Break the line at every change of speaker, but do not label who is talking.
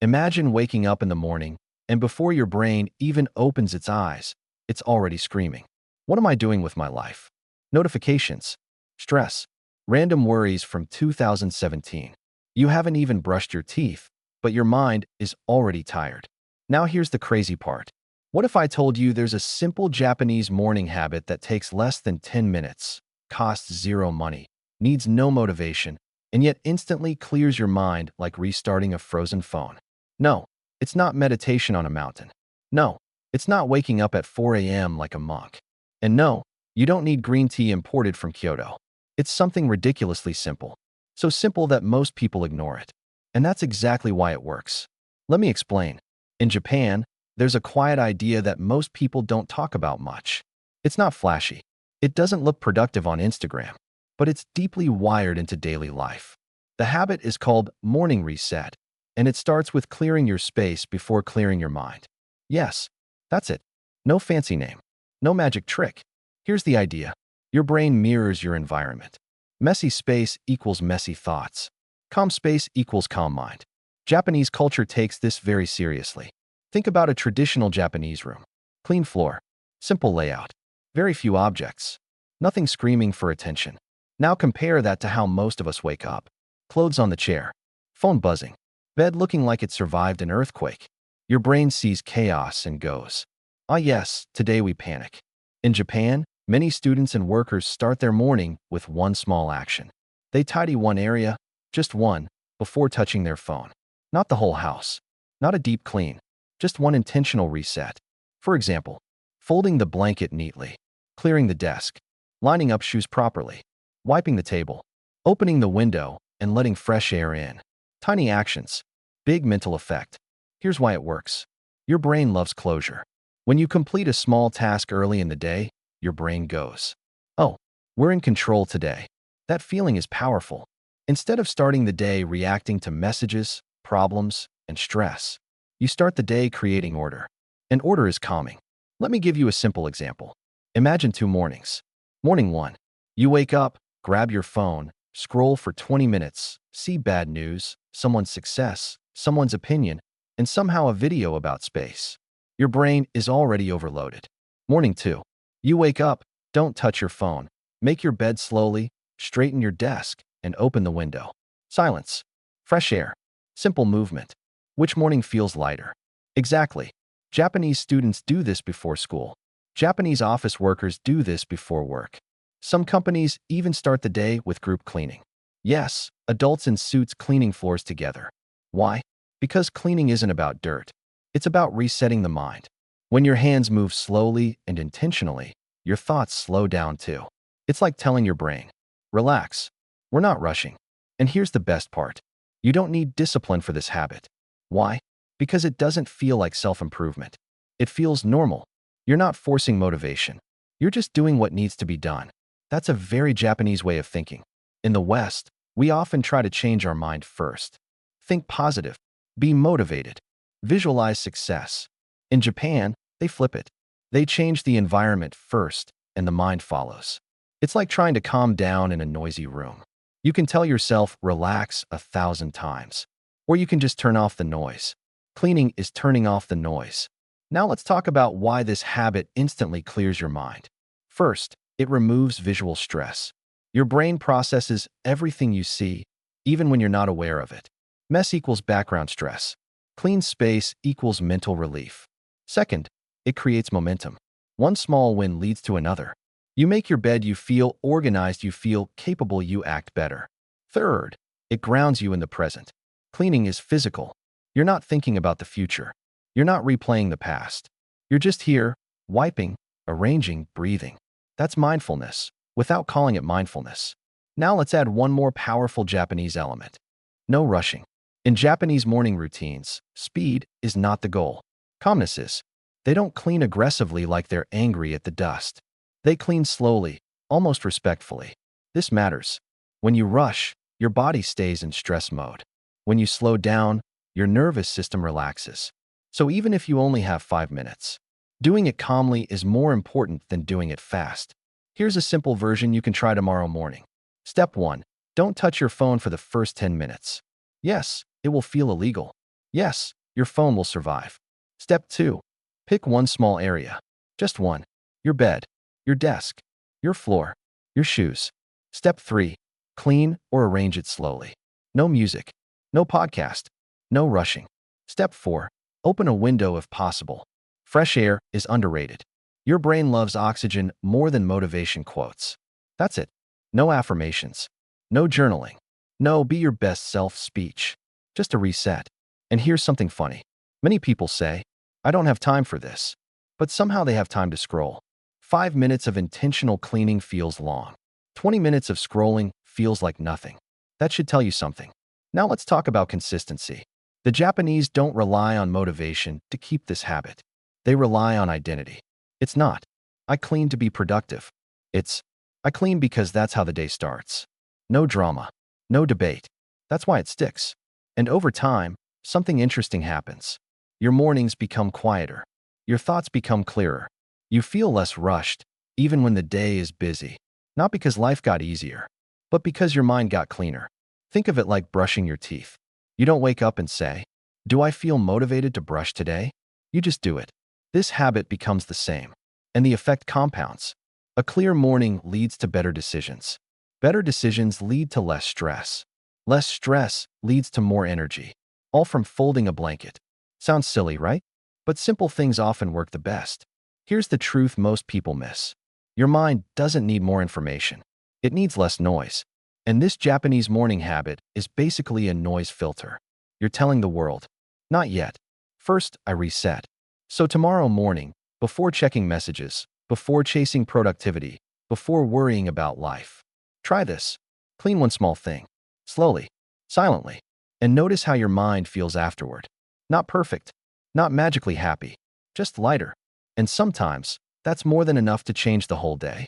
Imagine waking up in the morning, and before your brain even opens its eyes, it's already screaming. What am I doing with my life? Notifications, stress, random worries from 2017. You haven't even brushed your teeth, but your mind is already tired. Now here's the crazy part. What if I told you there's a simple Japanese morning habit that takes less than 10 minutes, costs zero money, needs no motivation, and yet instantly clears your mind like restarting a frozen phone? No, it's not meditation on a mountain. No, it's not waking up at 4 a.m. like a monk. And no, you don't need green tea imported from Kyoto. It's something ridiculously simple. So simple that most people ignore it. And that's exactly why it works. Let me explain. In Japan, there's a quiet idea that most people don't talk about much. It's not flashy. It doesn't look productive on Instagram, but it's deeply wired into daily life. The habit is called morning reset, and it starts with clearing your space before clearing your mind. Yes, that's it. No fancy name. No magic trick. Here's the idea. Your brain mirrors your environment. Messy space equals messy thoughts. Calm space equals calm mind. Japanese culture takes this very seriously. Think about a traditional Japanese room. Clean floor. Simple layout. Very few objects. Nothing screaming for attention. Now compare that to how most of us wake up. Clothes on the chair. Phone buzzing. Bed looking like it survived an earthquake. Your brain sees chaos and goes, "Ah yes, today we panic." In Japan, many students and workers start their morning with one small action. They tidy one area, just one, before touching their phone. Not the whole house. Not a deep clean. Just one intentional reset. For example, folding the blanket neatly, clearing the desk, lining up shoes properly, wiping the table, opening the window, and letting fresh air in. Tiny actions, big mental effect. Here's why it works. Your brain loves closure. When you complete a small task early in the day, your brain goes, "Oh, we're in control today." That feeling is powerful. Instead of starting the day reacting to messages, problems, and stress, you start the day creating order. And order is calming. Let me give you a simple example. Imagine 2 mornings. Morning 1. You wake up, grab your phone, scroll for 20 minutes, see bad news, someone's success, someone's opinion, and somehow a video about space. Your brain is already overloaded. Morning 2. You wake up, don't touch your phone, make your bed slowly, straighten your desk, and open the window. Silence. Fresh air. Simple movement. Which morning feels lighter? Exactly. Japanese students do this before school. Japanese office workers do this before work. Some companies even start the day with group cleaning. Yes, adults in suits cleaning floors together. Why? Because cleaning isn't about dirt. It's about resetting the mind. When your hands move slowly and intentionally, your thoughts slow down too. It's like telling your brain, "Relax. We're not rushing." And here's the best part. You don't need discipline for this habit. Why? Because it doesn't feel like self-improvement. It feels normal. You're not forcing motivation. You're just doing what needs to be done. That's a very Japanese way of thinking. In the West, we often try to change our mind first. Think positive. Be motivated. Visualize success. In Japan, they flip it. They change the environment first, and the mind follows. It's like trying to calm down in a noisy room. You can tell yourself, "Relax," 1,000 times. Or you can just turn off the noise. Cleaning is turning off the noise. Now let's talk about why this habit instantly clears your mind. First, it removes visual stress. Your brain processes everything you see, even when you're not aware of it. Mess equals background stress. Clean space equals mental relief. Second, it creates momentum. One small win leads to another. You make your bed, you feel organized, you feel capable, you act better. Third, it grounds you in the present. Cleaning is physical. You're not thinking about the future. You're not replaying the past. You're just here, wiping, arranging, breathing. That's mindfulness, without calling it mindfulness. Now let's add one more powerful Japanese element. No rushing. In Japanese morning routines, speed is not the goal. Calmness is. They don't clean aggressively like they're angry at the dust. They clean slowly, almost respectfully. This matters. When you rush, your body stays in stress mode. When you slow down, your nervous system relaxes. So even if you only have 5 minutes, doing it calmly is more important than doing it fast. Here's a simple version you can try tomorrow morning. Step 1. Don't touch your phone for the first 10 minutes. Yes, it will feel illegal. Yes, your phone will survive. Step 2. Pick one small area. Just one. Your bed, your desk, your floor, your shoes. Step 3. Clean or arrange it slowly. No music, no podcast, no rushing. Step 4. Open a window if possible. Fresh air is underrated. Your brain loves oxygen more than motivation quotes. That's it. No affirmations. No journaling. No be your best self speech. Just a reset. And here's something funny. Many people say, I don't have time for this. But somehow they have time to scroll. 5 minutes of intentional cleaning feels long. 20 minutes of scrolling feels like nothing. That should tell you something. Now let's talk about consistency. The Japanese don't rely on motivation to keep this habit. They rely on identity. It's not, I clean to be productive. It's, I clean because that's how the day starts. No drama. No debate. That's why it sticks. And over time, something interesting happens. Your mornings become quieter. Your thoughts become clearer. You feel less rushed, even when the day is busy. Not because life got easier, but because your mind got cleaner. Think of it like brushing your teeth. You don't wake up and say, do I feel motivated to brush today? You just do it. This habit becomes the same, and the effect compounds. A clear morning leads to better decisions. Better decisions lead to less stress. Less stress leads to more energy. All from folding a blanket. Sounds silly, right? But simple things often work the best. Here's the truth most people miss. Your mind doesn't need more information. It needs less noise. And this Japanese morning habit is basically a noise filter. You're telling the world, not yet. First, I reset. So tomorrow morning, before checking messages, before chasing productivity, before worrying about life, try this. Clean one small thing. Slowly, silently. And notice how your mind feels afterward. Not perfect, not magically happy, just lighter. And sometimes, that's more than enough to change the whole day.